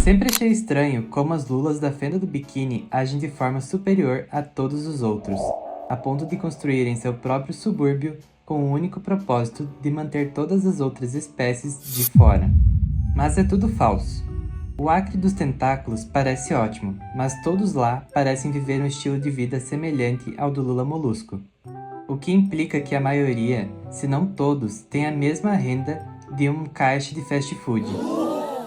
Sempre achei estranho como as lulas da fenda do biquíni agem de forma superior a todos os outros, a ponto de construírem seu próprio subúrbio com o único propósito de manter todas as outras espécies de fora. Mas é tudo falso. O acre dos tentáculos parece ótimo, mas todos lá parecem viver um estilo de vida semelhante ao do lula molusco, o que implica que a maioria, se não todos, tem a mesma renda de um caixa de fast food.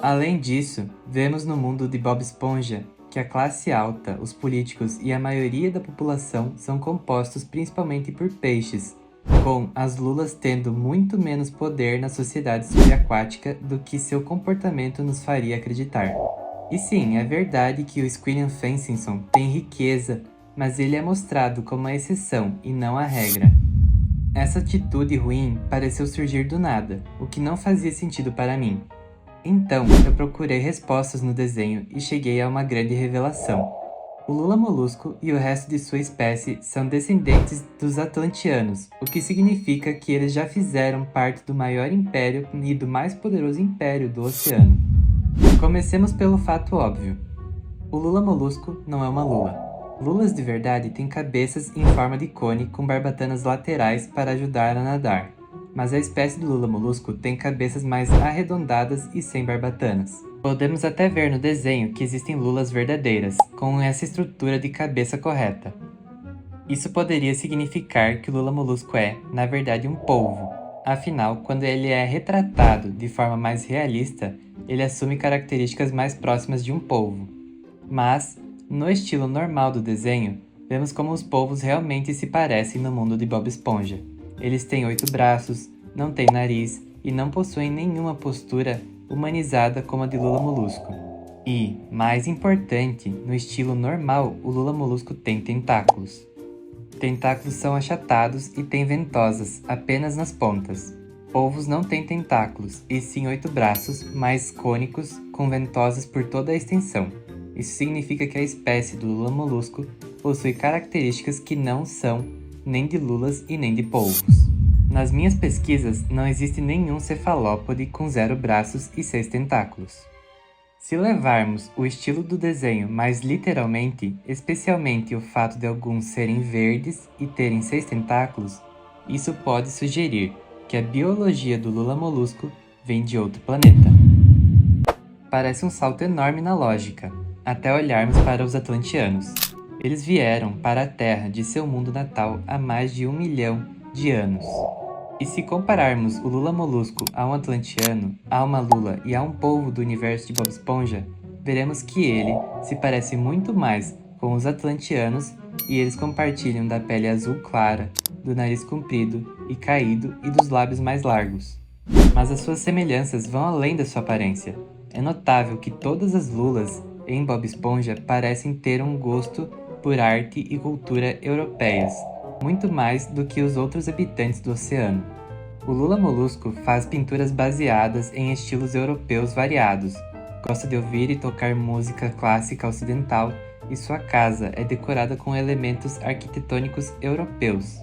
Além disso, vemos no mundo de Bob Esponja que a classe alta, os políticos e a maioria da população são compostos principalmente por peixes, com as lulas tendo muito menos poder na sociedade subaquática do que seu comportamento nos faria acreditar. E sim, é verdade que o Squilliam Fancinson tem riqueza, mas ele é mostrado como a exceção e não a regra. Essa atitude ruim pareceu surgir do nada, o que não fazia sentido para mim. Então, eu procurei respostas no desenho e cheguei a uma grande revelação. O lula molusco e o resto de sua espécie são descendentes dos atlanteanos, o que significa que eles já fizeram parte do maior império e do mais poderoso império do oceano. Comecemos pelo fato óbvio. O lula molusco não é uma lula. Lulas de verdade têm cabeças em forma de cone com barbatanas laterais para ajudar a nadar, mas a espécie do lula molusco tem cabeças mais arredondadas e sem barbatanas. Podemos até ver no desenho que existem lulas verdadeiras, com essa estrutura de cabeça correta. Isso poderia significar que o lula molusco é, na verdade, um polvo. Afinal, quando ele é retratado de forma mais realista, ele assume características mais próximas de um polvo. Mas, no estilo normal do desenho, vemos como os polvos realmente se parecem no mundo de Bob Esponja. Eles têm 8 braços, não têm nariz e não possuem nenhuma postura humanizada como a de lula molusco. E, mais importante, no estilo normal, o lula molusco tem tentáculos. Tentáculos são achatados e têm ventosas apenas nas pontas. Polvos não têm tentáculos, e sim 8 braços, mais cônicos, com ventosas por toda a extensão. Isso significa que a espécie do lula molusco possui características que não são nem de lulas e nem de polvos. Nas minhas pesquisas, não existe nenhum cefalópode com 0 braços e 6 tentáculos. Se levarmos o estilo do desenho mais literalmente, especialmente o fato de alguns serem verdes e terem 6 tentáculos, isso pode sugerir que a biologia do lula molusco vem de outro planeta. Parece um salto enorme na lógica, até olharmos para os atlanteanos. Eles vieram para a Terra de seu mundo natal há mais de 1 milhão de anos. E se compararmos o lula molusco a um atlanteano, a uma lula e a um polvo do universo de Bob Esponja, veremos que ele se parece muito mais com os atlanteanos e eles compartilham da pele azul clara, do nariz comprido e caído e dos lábios mais largos. Mas as suas semelhanças vão além da sua aparência. É notável que todas as lulas em Bob Esponja parecem ter um gosto por arte e cultura europeias, muito mais do que os outros habitantes do oceano. O lula molusco faz pinturas baseadas em estilos europeus variados, gosta de ouvir e tocar música clássica ocidental e sua casa é decorada com elementos arquitetônicos europeus.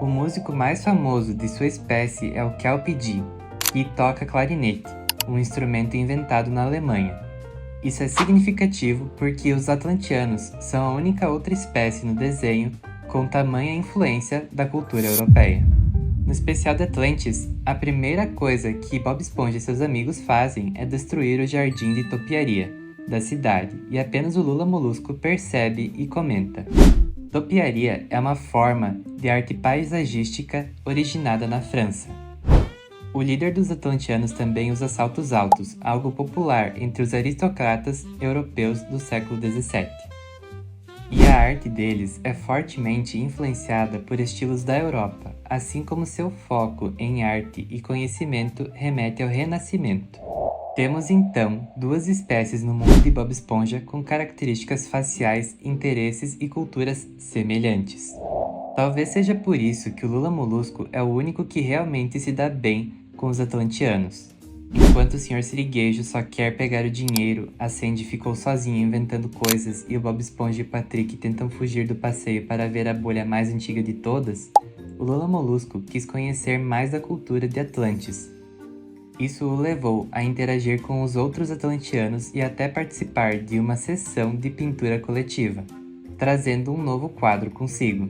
O músico mais famoso de sua espécie é o Kelpie, que toca clarinete, um instrumento inventado na Alemanha. Isso é significativo porque os atlanteanos são a única outra espécie no desenho com tamanha influência da cultura europeia. No especial de Atlantis, a primeira coisa que Bob Esponja e seus amigos fazem é destruir o jardim de topiaria da cidade, e apenas o lula molusco percebe e comenta. Topiaria é uma forma de arte paisagística originada na França. O líder dos atlanteanos também usa saltos altos, algo popular entre os aristocratas europeus do século XVII. E a arte deles é fortemente influenciada por estilos da Europa, assim como seu foco em arte e conhecimento remete ao Renascimento. Temos então 2 espécies no mundo de Bob Esponja com características faciais, interesses e culturas semelhantes. Talvez seja por isso que o lula molusco é o único que realmente se dá bem com os atlanteanos. Enquanto o Sr. Sirigueijo só quer pegar o dinheiro, a Sandy ficou sozinha inventando coisas e o Bob Esponja e o Patrick tentam fugir do passeio para ver a bolha mais antiga de todas, o lula molusco quis conhecer mais da cultura de Atlantis. Isso o levou a interagir com os outros atlantianos e até participar de uma sessão de pintura coletiva, trazendo um novo quadro consigo.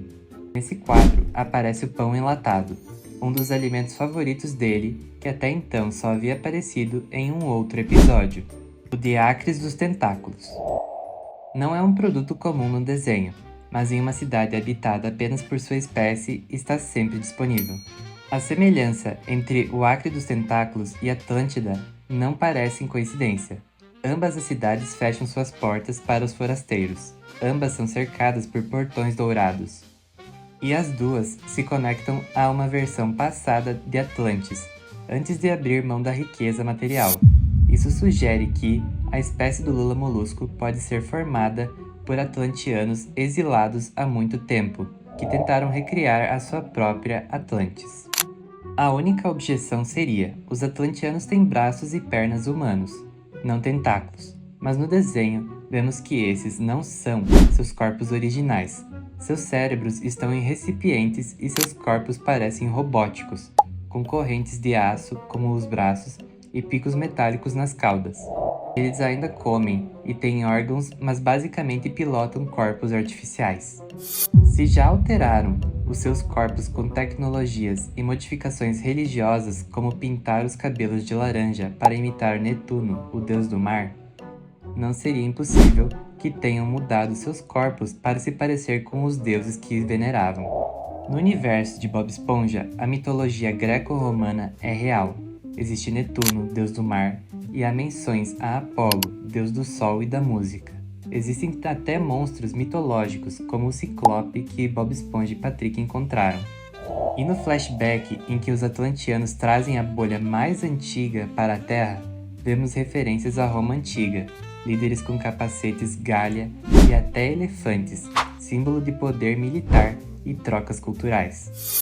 Nesse quadro aparece o pão enlatado, um dos alimentos favoritos dele, que até então só havia aparecido em um outro episódio, o Diacres dos Tentáculos. Não é um produto comum no desenho, mas em uma cidade habitada apenas por sua espécie está sempre disponível. A semelhança entre o Acre dos Tentáculos e Atlântida não parecem coincidência. Ambas as cidades fecham suas portas para os forasteiros. Ambas são cercadas por portões dourados. E as duas se conectam a uma versão passada de Atlantis, antes de abrir mão da riqueza material. Isso sugere que a espécie do lula molusco pode ser formada por atlantianos exilados há muito tempo, que tentaram recriar a sua própria Atlantis. A única objeção seria: os atlantianos têm braços e pernas humanos, não tentáculos, mas no desenho vemos que esses não são seus corpos originais. Seus cérebros estão em recipientes e seus corpos parecem robóticos, com correntes de aço como os braços e picos metálicos nas caudas. Eles ainda comem e têm órgãos, mas basicamente pilotam corpos artificiais. Se já alteraram os seus corpos com tecnologias e modificações religiosas, como pintar os cabelos de laranja para imitar Netuno, o deus do mar, não seria impossível que tenham mudado seus corpos para se parecer com os deuses que veneravam. No universo de Bob Esponja, a mitologia greco-romana é real. Existe Netuno, deus do mar, e há menções a Apolo, deus do sol e da música. Existem até monstros mitológicos, como o Ciclope que Bob Esponja e Patrick encontraram. E no flashback em que os atlantianos trazem a bolha mais antiga para a Terra, vemos referências à Roma antiga, líderes com capacetes Galha e até elefantes, símbolo de poder militar e trocas culturais.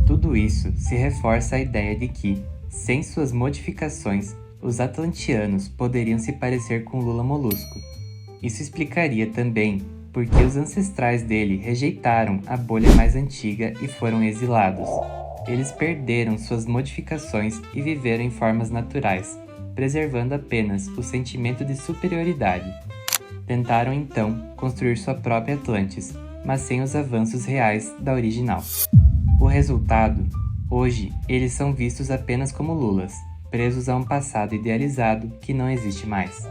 Tudo isso se reforça a ideia de que, sem suas modificações, os atlantianos poderiam se parecer com Lula Molusco. Isso explicaria também por que os ancestrais dele rejeitaram a bolha mais antiga e foram exilados. Eles perderam suas modificações e viveram em formas naturais, preservando apenas o sentimento de superioridade. Tentaram então construir sua própria Atlantis, mas sem os avanços reais da original. O resultado: hoje, eles são vistos apenas como lulas, presos a um passado idealizado que não existe mais.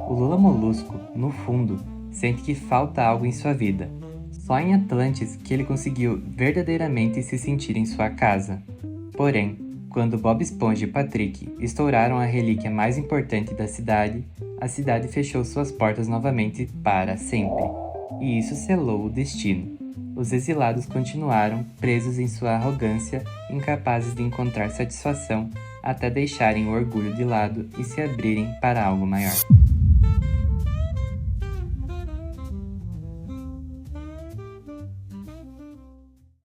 O Lula Molusco, no fundo, sente que falta algo em sua vida. Só em Atlantis que ele conseguiu verdadeiramente se sentir em sua casa. Porém, quando Bob Esponja e Patrick estouraram a relíquia mais importante da cidade, a cidade fechou suas portas novamente para sempre. E isso selou o destino. Os exilados continuaram presos em sua arrogância, incapazes de encontrar satisfação, até deixarem o orgulho de lado e se abrirem para algo maior.